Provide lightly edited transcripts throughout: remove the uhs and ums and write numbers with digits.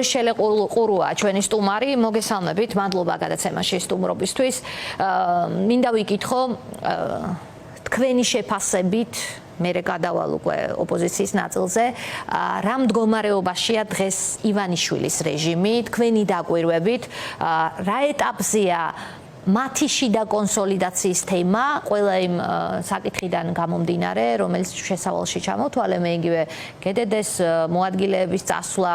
შელეყურუა ჩვენი სტუმარი, მოგესალმებით, მადლობა გადაცემაში სტუმრობისთვის. მინდა ვიკითხო თქვენი შეფასებით, მე გადავალ უკვე ოპოზიციის ნაწილზე, რა მდგომარეობაშია დღეს ივანიშვილის რეჟიმი, თქვენი დაკვირვებით, რა ეტაპზეა მათი შიდა კონსოლიდაციის თემა, ყველა იმ საკითხიდან გამომდინარე, რომელიც შესავალში ჩამოთვალე, მე იგივე გედედეს მოადგილეების წასვლა,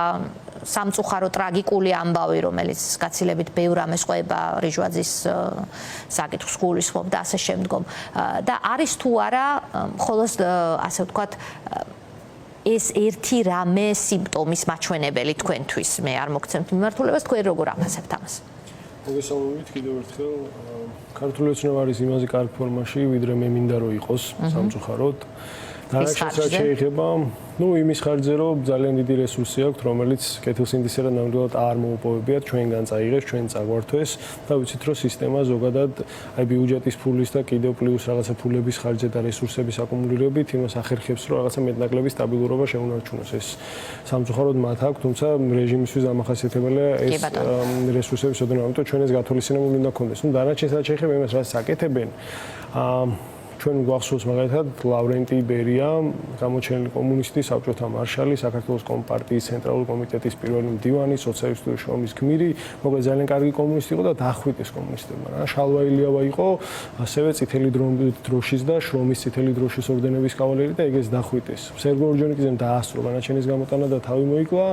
სამწუხარო ტრაგიკული ამბავი, რომელიც გაცილებით ბევრ ამას ყვება რიჟვაძის საკითხს გულისხმობ და ასე შემდგომ. და არის თუ არა მხოლოდ ასე ვთქვათ ეს ერთი რამე სიმპტომის მაჩვენებელი თქვენთვის, მე არ მოგცემთ მიმართულებას, თქვენ როგორ აფასებთ ამას? მოგესალმებით კიდევ ერთხელ. ქართული ოცნება არის იმაზე კარგ ფორმაში, ვიდრე მე მინდა რომ იყოს სამწუხაროდ. დანარჩენსაც შეიძლება, იმის ხარჯზე, რომ ძალიან დიდი რესურსი აქვს, რომელიც კეთილსინდისერად ნამდვილად არ მოუპოვებიათ, ჩვენგან წაიღეს, ჩვენ წაგვართვეს და ვიცით, რომ სისტემა ზოგადად აი ბიუჯეტის ფულის და კიდევ პლუს რაღაცა ფულების ხარჯზე და რესურსების აკუმულირებით იმას ახერხებს, რომ რაღაცა მეტნაკლები სტაბილურობა შეუნარჩუნოს. ეს სამწუხაროდ მათ აქვს, თუმცა რეჟიმისთვის დამახასიათებელია ეს რესურსების ოდენობა, ამიტომ ჩვენ ეს გათვალისწინებული უნდა გქონდეს. დანარჩენსაც შეიძლება იმას, რაც აკეთებენ. ჩვენ გვახსოვს მაგალითად ლავრენტი იბერია, გამოჩენილი კომუნისტი, საბჭოთა მარშალი, საქართველოს კომპარტიის ცენტრალური კომიტეტის პირველი მდივანი, სოციალისტური შრომის გმირი, მოკლედ ძალიან კარგი კომუნისტი იყო და დახვიტეს კომუნისტებმა. შალვა ილიავა იყო, ასევე წითელი დროშის და შრომის წითელი დროშის ორდენების კავალერი და ეგეც დახვიტეს. სერგო ორჯონიკიძემ დაასწრო განაჩენის გამოტანა და თავი მოიკლა.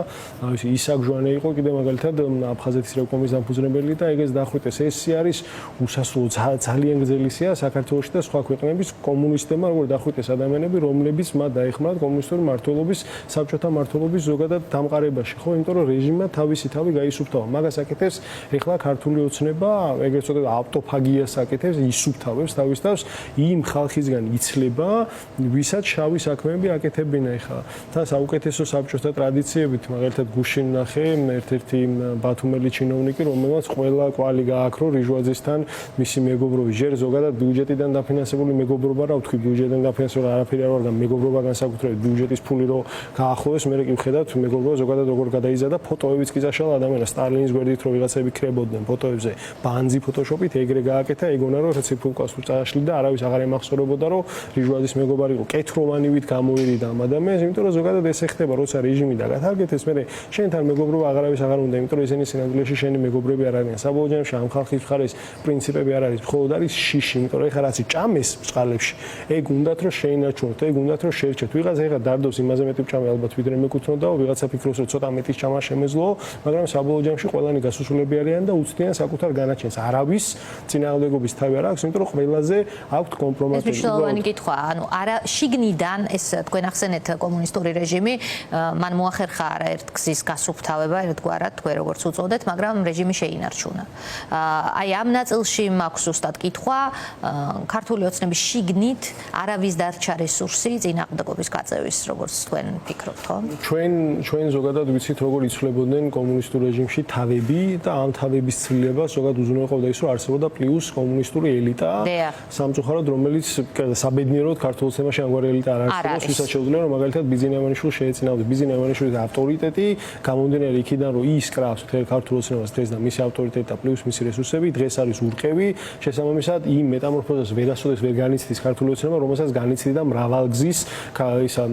ისაკ ჟვანე იყო კიდე მაგალითად აფხაზეთის რევკომის დამფუძნებელი და ეგეც დახვიტეს. ეს არის უსასრულო ძალიან გრძელი სია საქართველოში და სხვა ქვეყნებში კომუნისტებმა როგორ დახვიტეს ადამიანები, რომლებიც მათ დაეხმარათ კომუნისტური მმართველობის, საბჭოთა მმართველობის ზოგადად დამყარებაში, ხო, იმიტომ რომ რეჟიმმა თავისი თავი გაისუფთავა. მაგას აკეთებს ეხლა ქართული ოცნება, ეგრეთ წოდებული ავტოფაგიას აკეთებს, ისუფთავებს თავის თავს იმ ხალხისგან იცლება, ვისაც შავი საქმეები აკეთებინა ეხლა. და საუკეთესო საბჭოთა ტრადიციებით, მაგალითად გუშინ ნახე ერთ-ერთი ბათუმელი ჩინოვნიკი, რომელმაც ყველა კვალი გააქრო რიჟვაძესთან მისი მეგობრობის. ჯერ ზოგადად ბიუჯეტიდან დაფინანსებული მეგობრობა რა ვთქვი, ბიუჯეტიდან დაფინანსებული არაფერი არ ვარ და მეგობრობა განსაკუთრებით ბიუჯეტის ფული რო გაახლოვეს, მე კი ვხედავთ მეგობრობა ზოგადად როგორ გადაიზარდა, ფოტოებიც კი წაშალა ადამიანს სტალინის გვერდით რო ვიღაცები ქრებოდნენ ფოტოებზე, ბანძი ფოტოშოპით ეგრე გააკეთა, ეგონა რომ ციფრულკას უწაშლი და არავის აღარ ემახსოვრებოდა რომ რიჟვაძის მეგობარი იყო, კეთროვანივით გამოირიდა ამ ადამიანს, იმიტომ რომ ზოგადად ეს ეხება, როცა რეჟიმი დაგათარგეთეს, მე შენთან მეგობრობა აღარავის აღარ უნდა, იმიტომ რომ ესენი სინამდვილეში შენი მეგობრები არ არიან. საბოლოო ჯამში ამ ხალხის მხარეს პრინციპები არ არის, მხოლოდ არის შიში, იმიტომ რომ ეხლა რაც ჭამეს წყალებში. ეგ უნდათ რომ შეინარჩუნოთ, ეგ უნდათ რომ შეერჩეთ. ვიღაცა ეხლა დარდობს იმაზე მეტი ჭამე ალბათ ვიდრე მეკუთვნოდაო, ვიღაცა ფიქრობს რომ ცოტა მეტის ჭამა შემეძლო, მაგრამ საბოლოო ჯამში ყველანი გასუსულები არიან და უცდიან საკუთარ განაჩენს. არავის წინააღმდეგობის თავი არ აქვს, იმიტომ რომ ყველაზე აქვთ კომპრომატები. ეს მნიშვნელოვანი კითხვაა, არა შიგნიდან ეს თქვენ ახსენეთ კომუნისტური რეჟიმი, მან მოახერხა არაერთ გზის გასუფთავება, ერთგვარად თქვენ როგორც უწოდეთ, მაგრამ რეჟიმი შეინარჩუნა. აი ამ ნაწილში მაქვს ზუსტად კითხვა, ქართული ოცნების შიგნით არავის დარჩა რესურსი წინააღმდეგობის გაწევის, როგორც თქვენ ფიქრობთ, ხო? ჩვენ ზოგადად ვიცით როგორ იცვლებოდნენ კომუნისტურ რეჟიმში თავები და ამ თავების ცვლილება ზოგადად უზრუნველყოფდა ის, რომ არსებობდა პლუს კომუნისტური ელიტა, სამწუხაროდ, რომელიც საბედნიეროდ ქართულ ოცნებაში ამგვარი ელიტა არ არსებობს, ვისაც შეუძლია რომ მაგალითად ბიზნე ივანიშვილი შეეწინააღმდეს. ბიზნე ივანიშვილის ავტორიტეტი გამომდინარე იქიდან, რომ ის კრავს მთელ ქართულ ოცნებას დღეს და მისი ავტორიტეტი და პლუს მისი რესურსები დღეს არის ურყევი, შესაბამისად იმ მეტამორფოზას ვერასოდეს ვერ განიცდის ქართული ოცნება, რომელსაც განიცდიდა მრავალგზის ისა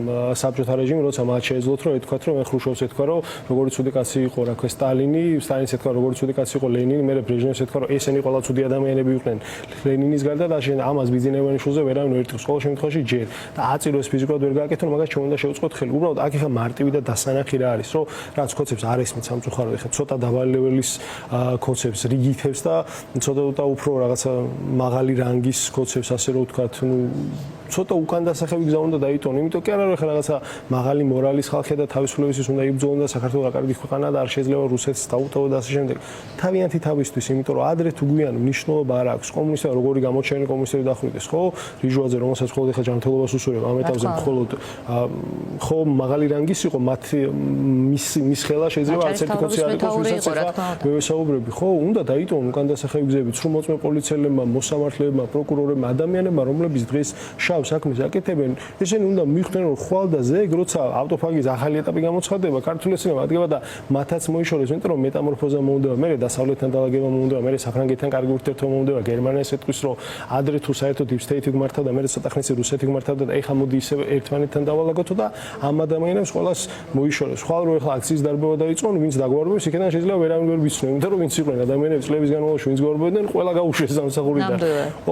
საბჭოთა რეჟიმი, როცა მათ შეეძლოთ რომ ეთქვათ, რომ ხრუშოვს ეთქვა, რომ როგორი ცუდი კაცი იყო, რა ქვია სტალინი, სტალინს ეთქვა, როგორი ცუდი კაცი იყო ლენინი, მერე ბრეჟნევს ეთქვა, რომ ესენი ყველა ცუდი ადამიანები იყვნენ ლენინის გარდა და ამას ბიზნე ივანიშვილზე ვერავინ ვერ იტყვის. ყოველ შემთხვევაში ჯერ და აწიროს ფიზიკურად ვერ გააკეთონ, მაგას ჩვენ უნდა შევუწყოთ ხელი. უბრალოდ აქ ეხა მარტივი და დასანახი რა არის, რომ რაც ხოცებს არ ესმით სამწუხაროდ, ეხა ცოტა დაბალი ლეველის ხოცებს რიგითებს და ცოტა უფრო რაღაცა მაღალი რანგის ხოცებს ასე რომ ვთქვათ, ცოტა უკან დასახევი გზა უნდა დაიტოვონ, იმიტომ კი არა რომ ეხლა რაღაცა მაღალი მორალის ხალხია და თავისუფლებისთვის უნდა იბრძოლონ და საქართველოს კარგი ქვეყანაა და არ შეიძლება რუსეთს დაუტოვო და ასე შემდეგ. თავიანთი თავისთვის, იმიტომ რომ ადრე თუ გვიან მნიშვნელობა არ აქვს კომუნისტები, როგორი გამოჩენილი კომუნისტები დახვიტეს, ხო? რიჟვაძე, რომელსაც მხოლოდ ეხლა ჯანმრთელობას უსურვებ, ამ ეტაპზე მხოლოდ ხო მაღალი რანგის იყო, მის ხელა შეიძლება არც ერთი კაცი არ იყოს, ვისაც ეხლა ვესაუბრები, ხო? უნდა დაიტოვონ უკან დასახევი გზები, სრულ მოწმე პოლიციელებმა, მოსამართლეებმა, პროკურორებმა, ადამიანებმა, რომლებიც დღეს შავ ამ საქმეს აკეთებენ, ესენი უნდა მიხვდნენ რომ ხვალ და ზეგ როცა ავტოფაგის ახალი ეტაპი გამოცხადდება, ქართული ეცნობა ადგება და მათაც მოიშორეს, იმიტომ რომ მეტამორფოზა მოუნდება, მე დასავლეთთან დაალაგება მოუნდება, მე საფრანგეთთან კარგი ურთიერთობა მოუნდება, გერმანიას ეთქვის რომ ადრე თუ საერთოდ deep state-ი გმართავდა, მე ცოტა ხნის რუსეთი გმართავდა და ეხლა მოდი ისე ერთმანეთთან დავალაგოთ და ამ ადამიანებს ყველას მოიშორეს. ხვალ რომ ეხლა აქციის დარბევა დაიწყონ, ვინც დაგვარბებს, იქიდან შეიძლება ვერავინ ვერ ვიცნო, იმიტომ რომ ვინც იყვნენ ადამიანები წლების განმავლობაში ვინც გვარბებდნენ, ყველა გაუშვეს სამსახურიდან.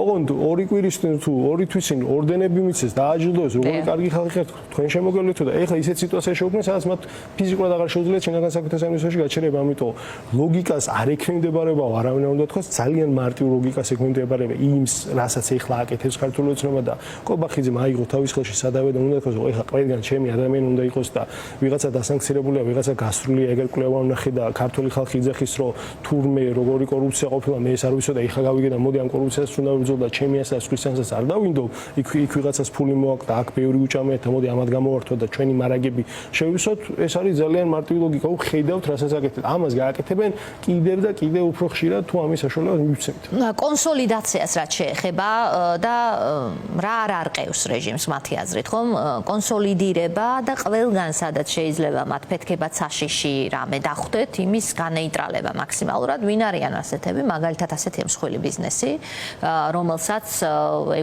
ოღონდ ორი კვირის თუ ორი თვის წინ ორდენები მიცეს, დააჯილდოეს, როგორი კარგი ხალხი ხართ, თქვენ შემოგევლეთო და ეხლა ისეთ სიტუაციაში შეუქმნეს, სადაც მათ ფიზიკურად აღარ შეუძლიათ შინაგან საქმეთა სამინისტროში გაჩერება, ამიტომ ლოგიკას არ ექვემდებარება, არავინ არ უნდა თქვას, ძალიან მარტივ ლოგიკას ექვემდებარება იმ, რასაც ეხლა აკეთებს ქართული ეცნობა და კობახიძემ აიღო თავის ხელში სადავე და უნდა თქვას, ეხლა ყველგან ჩემი ადამიანი უნდა იყოს და ვიღაცა დასანქცირებულია, ვიღაცა გასრულია, ეგერ კვლევა ვნახე და ქართული ხალხი იძახის, რომ თურმე როგორი კორუფცია ყოფილა, მე ეს არ ვიცოდი, ეხლა გავიგე და მოდი ამ კორუფციას უნდა ვიბრძოლ და ჩემი ასას ქრისტიანსაც არ დავინდო, იქ ვიღაცას ფული მოაქვს და აქ ბევრი უჭამეთ და მოდი ამად გამოვართოთ და ჩვენი მარაგები შევისოთ, ეს არის ძალიან მარტივი ლოგიკა, ხედავთ რასაც აკეთებთ. ამას გააკეთებენ კიდევ და კიდევ უფრო ხშირად თუ ამის საშუალებას მივცემთ. კონსოლიდაციას რაც შეეხება და რა არ არყევს რეჟიმს მათი აზრით, ხომ? კონსოლიდირება და ყველგან სადაც შეიძლება მათ ფეთქებად საშიში რამე დახვდეთ, იმის განეიტრალება მაქსიმალურად. ვინ არიან ასეთები? მაგალითად ასეთი მსხვილი ბიზნესი, რომელსაც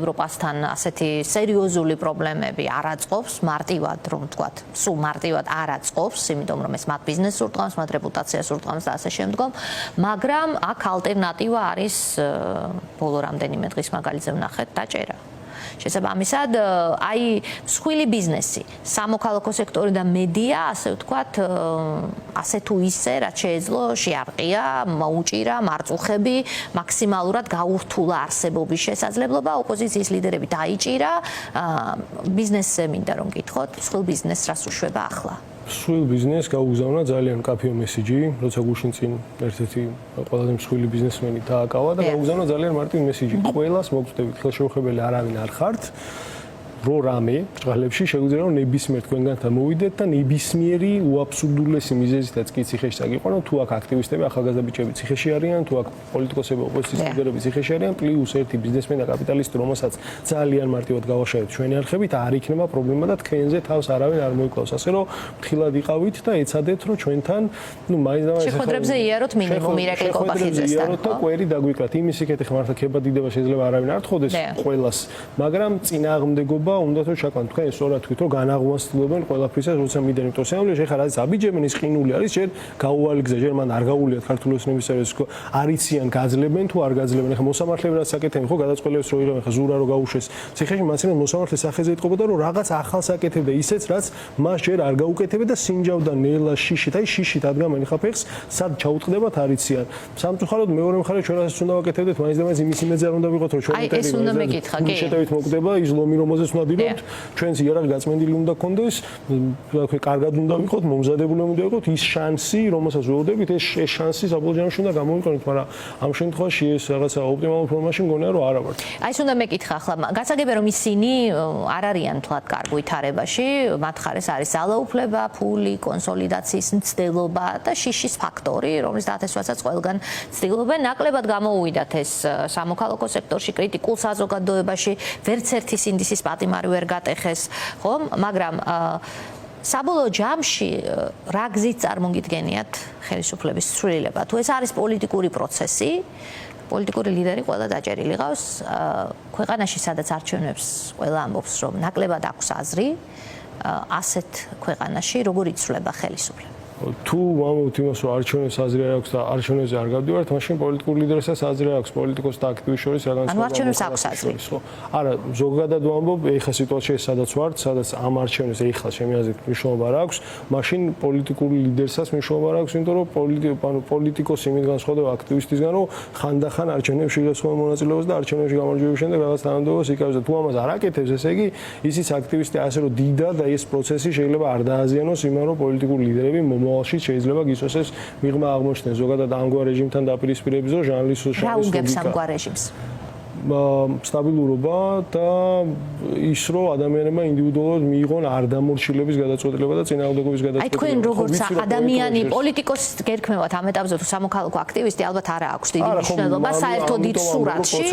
ევროპასთან ასეთი სერიოზული პრობლემები არ აწყობს, მარტივად რომ ვთქვათ, სულ მარტივად არ აწყობს, იმიტომ რომ ეს მათ ბიზნესს ურტყამს, მათ რეპუტაციას ურტყამს და ასე შემდგომ, მაგრამ აქ ალტერნატივა არის ბოლო რამდენიმე დღის მაგალითზე ვნახეთ დაჭერა. შესაბამისად, აი მსხვილი ბიზნესი, სამოქალაქო სექტორი და მედია, ასე ვთქვათ, ასე თუ ისე, რაც შეეძლო შეარყია, მოუჭირა, მარწუხები, მაქსიმალურად გაურთულა არსებობის შესაძლებლობა, ოპოზიციის ლიდერები დაიჭირა, ბიზნესზე მინდა რომ გითხოთ, მსხვილ ბიზნესს რას უშვება ახლა? მსხვილ ბიზნესს გაუგზავნა ძალიან მკაფიო მესიჯი, როცა გუშინ წინ ერთ-ერთი ყველაზე მსხვილი ბიზნესმენი დააკავა და გაუგზავნა ძალიან მარტივი მესიჯი. ყველას მოგწდებით, ხელშეუხებელი არავინ არ ხართ. რო რამე ბრჭყალებში შეგვიძლია რომ ნებისმიერ თქვენგანთან მოვიდეთ და ნებისმიერი უაბსურდულესი მიზეზითაც კი ციხეში წაგიყვანოთ, თუ აქ აქტივისტები, ახალგაზრდა ბიჭები ციხეში არიან, თუ აქ პოლიტიკოსები, ოპოზიციის ლიდერები ციხეში არიან, პლუს ერთი ბიზნესმენი და კაპიტალისტი, რომელსაც ძალიან მარტივად გავაშალეთ ჩვენი არხებით, არ იქნება პრობლემა და თქვენზე თავს არავინ არ მოიკლავს. ასე რომ ფრთხილად იყავით და ეცადეთ რომ ჩვენთან, მაინც და მაინც შეხვედრებზე იაროთ მინიმუმ ირაკლი კობახიძესთან. იაროთ და კვერი დაგვიკლათ. იმის იქეთ ხმართ ქება დიდება შეიძლება არავინ არ თხოვდეს ყველას, მაგრამ წინააღმდეგობა უნდა თუ ჩაკვან თქვენ სწორად თქვით რომ განაღვასრულებენ ყველაფრისას როცა მიდენ იმიტომ შემოვლეს ეხლა რაც აბიჯებენ ის ყინული არის ჯერ გაუვალი გზა ჯერ მან არ გაუვლიათ ქართული ოცნების სერვისს არიციან გაძლებენ თუ არ გაძლებენ ეხლა მოსამართლეები რაც აკეთებენ ხო გადაწყვეტილებს რო იღებენ ეხლა ზურა რო გაუშვეს ციხეში მაცინე მოსამართლეს სახეზე იტყობოდა რომ რაღაც ახალს აკეთებდა ისეც რაც მას ჯერ არ გაუკეთებდა სინჯავდა ნელა შიშით აი შიშით ადგამენ ხა ფეხს სად ჩაუტყდებათ არიციან სამწუხაროდ მეორე მხარე ჩვენ რასაც უნდა ვაკეთებდეთ მაინც და მაინც იმის იმედზე არ უნდა ვიყოთ რომ ჩვენ ეს უნდა მეკითხა კი შეტევით მოკვდება ის ლომი რომელზეც ვიდობთ ჩვენს იარაღი გაწმენდილი უნდა გქონდეს თქვი კარგად უნდა ვიყოთ მომზადებული უნდა ვიყოთ ის შანსი რომელსაც ვეუბნებით ეს შანსი საბოლოო ჯამში უნდა გამოვიყენოთ მაგრამ ამ შემთხვევაში ეს რაღაცა ოპტიმალურ ფორმაში მგონია რომ არა ვარ აი ეს უნდა მეკითხა ახლა გასაგებია რომ ისინი არ არიან თლად კარგ ვითარებაში მათ ხარეს არის ძალაუფლება ფული კონსოლიდაციის მცდელობა და შიშის ფაქტორი რომლის დათესვასაც ყველგან ცდილობენ ნაკლებად გამოუვიდათ ეს სამოქალაქო სექტორში კრიტიკულ საზოგადოებაში ვერც ერთი სინდისის პატიმარი ვერ გატეხეს ხო მაგრამ საბოლოო ჯამში რა გზით წარმოგიდგენიათ ხელისუფლების ცვლილება თუ ეს არის პოლიტიკური პროცესი პოლიტიკური ლიდერი ყველა დაჭერილი ყავს ქვეყანაში სადაც არჩევნებს ყველა ამბობს რომ ნაკლებად აქვს აზრი ასეთ ქვეყანაში როგორ იცვლება ხელისუფლება თუ ამბობთ იმას რომ არჩევნებს აზრი არ აქვს და არჩევნებზე არ გავდივართ მაშინ პოლიტიკურ ლიდერსაც აზრი აქვს პოლიტიკოსს და აქტივისტს შორის რაღაც ანუ არჩევნებს აქვს აზრი ხო არა ზოგადად ვამბობ ეხა სიტუაციაში სადაც ვართ სადაც ამ არჩევნებს ეხლა ჩემი აზრით მნიშვნელობა არ აქვს მაშინ პოლიტიკურ ლიდერსაც მნიშვნელობა არ აქვს იმიტომ რომ პოლიტიკოსი იმით განსხვავდება აქტივისტისგან რომ ხანდახან არჩევნებში იღებს ხოლმე მონაწილეობას და არჩევნებში გამარჯვების შემდეგ რაღაც თანამდებობას იკავებს და თუ ამას არ აკეთებს ესე იგი ისიც აქტივისტი ასე რომ დიდა და ეს პროცესი შეიძლება არ დააზიანოს იმან რომ პოლიტიკური ლიდერები მოვალში შეიძლება გისვას ეს მიღმა აღმოჩნდეს ზოგადად ამგვარ რეჟიმთან დაპირისპირების რომ ჟანრის რა უგებს ამგვარ რეჟიმს სტაბილურობა და ის რომ ადამიანებმა ინდივიდუალურად მიიღონ არ დამორჩილების გადაწყვეტილება და წინააღმდეგობის გადაწყვეტილება. აი თქვენ როგორც ადამიანი, პოლიტიკოსი გერქმევათ ამ ეტაპზე თუ სამოქალაქო აქტივისტი, ალბათ არ აქვს დიდი მნიშვნელობა საერთოდ ის სურათში.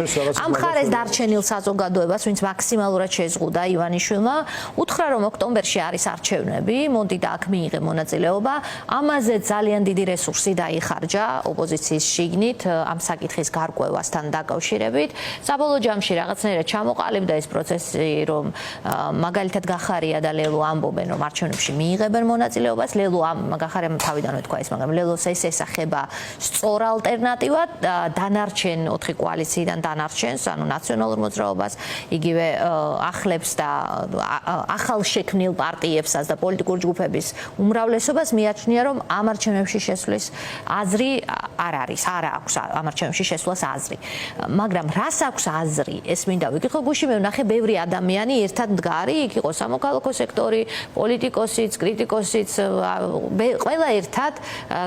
ამ ხარეს დარჩენილ საზოგადოებას, ვინც მაქსიმალურად შეზღუდა ივანიშვილმა, უთხრა რომ ოქტომბერში არის არჩევნები, მოდი და აქ მიიღე მონაწილეობა. ამაზე ძალიან დიდი რესურსი დაიხარჯა ოპოზიციის შიგნით ამ საკითხის გარკვევასთან დაკავშირებით. საბოლოო ჯამში რაღაცნაირად ჩამოყალიბდა ეს პროცესი, რომ მაგალითად გახარია და ლელო ამბობენ, რომ არჩევნებში მიიღებენ მონაწილეობას. ლელო გახარიამ თავიდანვე თქვა ის, მაგრამ ლელოს ეს ესახება სწორ ალტერნატივად დანარჩენ 4 კოალიციიდან დანარჩენს, ანუ ნაციონალურ მოძრაობას, იგივე ახლებს და ახალ შექმნილ პარტიებსაც და პოლიტიკურ ჯგუფების უმრავლესობას მიაჩნია, რომ ამ არჩევნებში შესვლის აზრი არ არის, არ აქვს ამ არჩევნებში შესვლას აზრი. მაგრამ რას აქვს აზრი? ეს მინდა ვიკითხო, გუში მე ვნახე ბევრი ადამიანი ერთად მდგარი, იქ იყო სამოქალაქო სექტორი, პოლიტიკოსიც, კრიტიკოსიც, ყველა ერთად,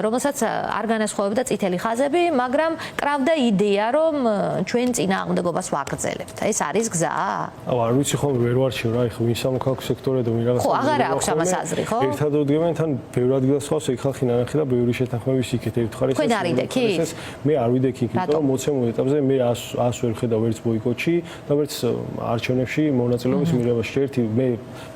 რომელსაც არ განასხვავებდა წითელი ხაზები, მაგრამ კრავდა იდეა, რომ ჩვენ წინააღმდეგობას ვაგრძელებთ. ეს არის გზა? არ ვიცი ხომ ვერ ვარჩევ რა, ხო ვინ სამოქალაქო სექტორი და ვინ რაღაცა. ხო, აღარ აქვს ამას აზრი, ხო? ერთად ვდგებენ, თან ბევრ ადგილას ხავს, ეგ ხალხი ნანახი და ბევრი შეთანხმების იქეთ ერთხარ ეს. თქვენ არ იდექით? მე არ ვიდექი, იმიტომ რომ მოცემულ ეტაპზე მე 100 ვერ ხედავ ვერც ბოიკოტში და ვერც არჩევნებში მონაწილეობის მიღებაში. ერთი მე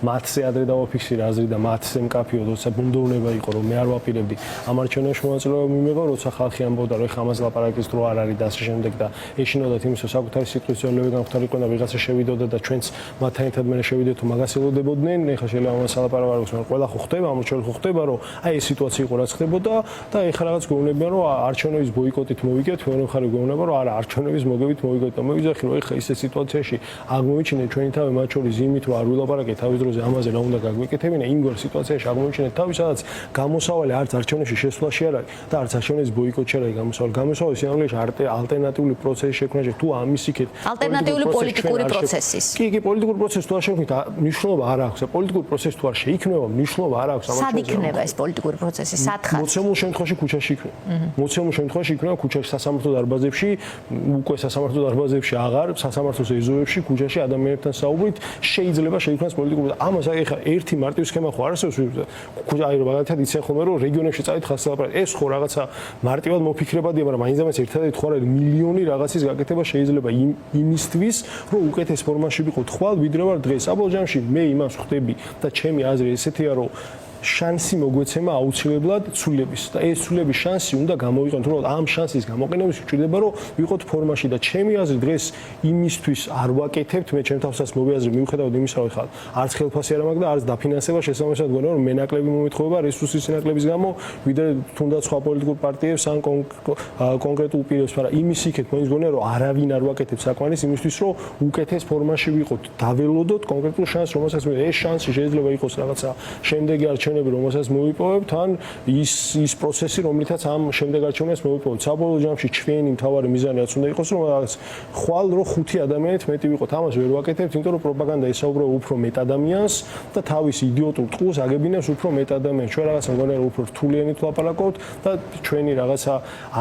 მათზე ადრე დავაფიქსირე აზრი და მათზე მკაფიო, როცა ბუნდოვნება იყო, რომ მე არ ვაპირებდი ამ არჩევნებში მონაწილეობა მიმეღო, როცა ხალხი ამბობდა, რომ ეხა ამას ლაპარაკის დრო არ არის და ასე შემდეგ და ეშინოდათ იმის, რომ საკუთარი სიტყვის ძველები განხთარიყვნენ და ვიღაცა შევიდოდა და ჩვენც მათთან ერთად მე შევიდეთ თუ მაგას ელოდებოდნენ. ეხა შეიძლება ამას ალაპარაკოს, მაგრამ ყველა ხო ხდება, ამ რჩეულ ხო ხდება, რომ აი ეს სიტუაცია იყო რაც ხდებოდა და ეხა რაღაც გვეუბნებიან, რომ არჩევნების ბოიკოტით მოვიგეთ, მეორე მხარე გვეუბნება, რომ არა, არჩევნების მოგებით მოვიგეთ. მოვიძახი, რომ ეხა ისეთ სიტუაციაში აღმოიჩინეთ ჩვენი თავი მათ შორის იმით, რომ არ ვილაპარაკეთ თავის დროზე ამაზე რა უნდა გაგვეკეთებინა, იმგვარ სიტუაციაში აღმოიჩინეთ თავი, სადაც გამოსავალი არც არჩევნებში შესვლაში არ არის და არც არჩევნების ბოიკოტში არ არის გამოსავალი. გამოსავალი სინამდვილეში ალტერნატიული პროცესის შექმნაში თუ ამის იქეთ ალტერნატიული პოლიტიკური პროცესის. კი, პოლიტიკური პროცესი თუ არ შექმნით, მნიშვნელობა არ აქვს. პოლიტიკური პროცესი თუ არ შეიქმნება, მნიშვნელობა არ აქვს. სად იქნება ეს პოლიტიკური პროცესი? სათხარ. მოცემულ შემთხვევაში ქუჩაში იქნება. მოცემულ შემთხვევაში იქნება ქუჩაში, სასამართლო დარბაზებში, უკვე სასამართლო დარბაზებში აღარ, სასამართლოს ეზოებში, ქუჩაში ადამიანებთან საუბრით შეიძლება შეიქმნას პოლიტიკური. ამას აი ხა ერთი მარტივი სქემა ხო არ არსებობს. აი მაგალითად იციან ხოლმე რომ რეგიონებში წავით ხალხს ლაპარაკი. ეს ხო რაღაცა მარტივად მოფიქრებადია, მაგრამ მაინც ერთადერთი ხო არის მილიონი რაღაცის გაკეთება შეიძლება იმისთვის, რომ უკეთეს ფორმაში ვიყოთ ხვალ, ვიდრე ვარ დღეს. საბოლოო ჯამში მე იმას ხვდები და ჩემი აზრი ესეთია, რომ შანსი მოგვეცემა აუცილებლად ცვლილების და ეს ცვლილების შანსი უნდა გამოვიყენოთ, რომ ამ შანსის გამოყენების უჭირდება, რომ ვიყოთ ფორმაში და ჩემი აზრი დღეს იმისთვის არ ვაკეთებთ, მე ჩემ თავსაც მოვიაზრე მიუხედავად იმისა, რომ ხალხ არც ხელფასი არ მაქვს და არც დაფინანსება შესაბამისად გქონა, რომ მენაკლები მომეთხოვება რესურსის სინაკლების გამო, ვიდრე თუნდაც სხვა პოლიტიკურ პარტიებს ან კონკრეტულ პირებს, მაგრამ იმის იქეთ მოინც გქონა, რომ არავინ არ ვაკეთებს საკმარის იმისთვის, რომ უკეთეს ფორმაში ვიყოთ, დაველოდოთ კონკრეტულ შანსს, რომელსაც მე ეს შანსი შეიძლება იყოს რაღაცა შემდეგი არჩევნები, რომელსაც მოვიპოვებთ, ან ის პროცესი, რომლითაც ამ შემდეგ არჩევნებს მოვიპოვებთ. საბოლოო ჯამში ჩვენი მთავარი მიზანი რაც უნდა იყოს, რომ რაღაც ხვალ რო 5 ადამიანით მეტი ვიყოთ. ამას ვერ ვაკეთებთ, იმიტომ რომ პროპაგანდა ისაუბრება უფრო მეტ ადამიანს და თავის იდიოტურ ტყუს აგებინებს უფრო მეტ ადამიანს. ჩვენ რაღაცა მგონია რომ უფრო რთულიანით ვლაპარაკობთ და ჩვენი რაღაცა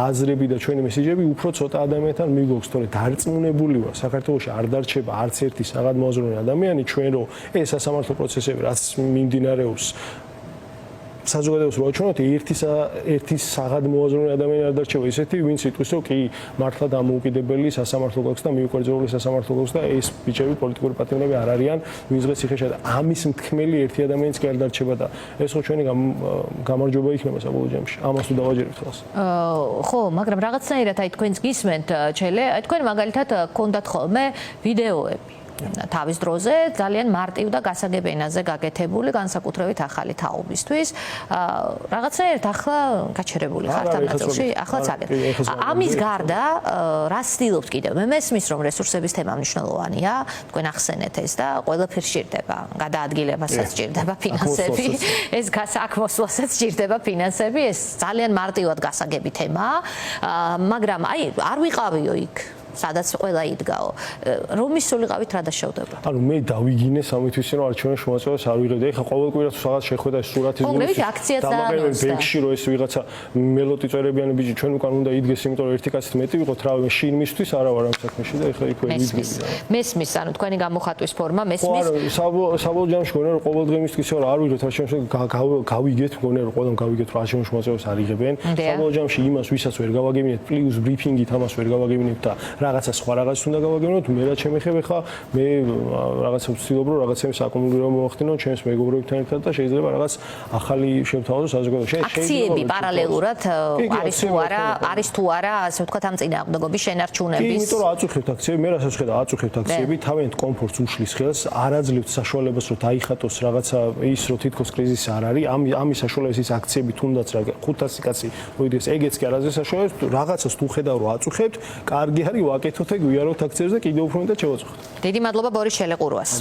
აზრები და ჩვენი მესიჯები უფრო ცოტა ადამიანთან მიგვაქვს, თორე დარწმუნებული ვარ, საქართველოში არ დარჩება არც ერთი საგადმოაზროვნე ადამიანი, ჩვენ რო ეს სასამართლო პროცესები რაც მიმდინარეობს საზოგადოებას ვაჩვენოთ, ერთი საგადმოაზროვნე ადამიანი არ დარჩება ისეთი, ვინც იტყვის, რომ კი მართლა დამოუკიდებელი სასამართლო გვაქვს და მიუკვერძებული სასამართლო გვაქვს და ეს ბიჭები პოლიტიკური პატრონები არ არიან, ვინც დღეს იხეშა და ამის მთქმელი ერთი ადამიანიც კი არ დარჩება და ეს ხო ჩვენი გამარჯვება იქნება საბოლოო ჯამში. ამას თუ დავაჯერებთ ხალხს. ხო, მაგრამ რაღაცნაირად აი თქვენს გისმენთ, ჩელე, აი თქვენ მაგალითად გქონდათ ხოლმე ვიდეოები თავის დროზე ძალიან მარტივ და გასაგებ ენაზე გაკეთებული, განსაკუთრებით ახალი თაობისთვის. რაღაცნაირად ახლა გაჩერებული ხართ ამ ნაწილში, ახლაც აკეთებ. ამის გარდა რას ცდილობთ კიდევ? მე მესმის, რომ რესურსების თემა მნიშვნელოვანია, თქვენ ახსენეთ ეს და ყველაფერს სჭირდება, გადაადგილებასაც სჭირდება ფინანსები, ეს აქ მოსვლასაც სჭირდება ფინანსები, ეს ძალიან მარტივად გასაგები თემაა, მაგრამ აი არ ვიყავიო იქ. სადაც ყველა იდგაო. რომ მისულიყავით რა დაშავდება? ანუ მე დავიგინე სამითვისე რომ არჩევანის შემოწმებას არ ვიღებდი. ეხლა ყოველ კვირას რაღაც შეხვედრა სურათი მოგლებით აქციაც დაამოწმე ბენკში რომ ეს ვიღაცა მელოტი წერებიანი ბიჭი ჩვენ უკან უნდა იდგეს, იმიტომ რომ ერთი კაცით მეტი ვიყოთ, რა მე შინ მისთვის არა ვარ ამ საქმეში და ეხლა იქ ვიდგები. მესმის, ანუ თქვენი გამოხატვის ფორმა მესმის. საბოლოო ჯამში მგონია რომ ყოველ დღე მისთვის რა არ ვიღოთ არჩევანს გავიგეთ, მგონია რომ ყველამ გავიგეთ რომ არჩევანის შემოწმებას არ იღებენ. საბოლოო ჯამში იმას ვისაც ვერ გავაგებინეთ პლუს ბრიფინგით ამას ვერ გავაგებინებთ და რაღაცა სხვა რაღაც უნდა გავაგებინოთ. მე რა ჩემეხება ხა მე რაღაცა ვცდილობ რომ რაღაცები საკომუნიკაციო მოახდინო ჩემს მეგობრებთან ერთად და შეიძლება რაღაც ახალი შევთავაზო საზოგადოებაში. აქციები პარალელურად არის თუ არა ასე ვთქვათ ამ წინააღმდეგობის შენარჩუნების. კი, იმიტომ რომ აწუხებთ აქციები, მე რასაც ხედავ აწუხებთ აქციები, თავიანთ კომფორტს უშლის ხელს, არ აძლევთ საშუალებას რომ დაიხატოს რაღაცა ის რომ თითქოს კრიზისი არ არის. ამის საშუალებას ის აქციები თუნდაც რა 500 კაცი მოიდეს, ეგეც კი არაზე საშუალებას რაღაცას თუ ხედავ რომ აწუხებთ, კარგი არის ვაკეთოთ ეგ ვიაროთ აქციებს და კიდევ უფრო მეტად შევაწუხოთ. დიდი მადლობა ბორის შელეყურვას.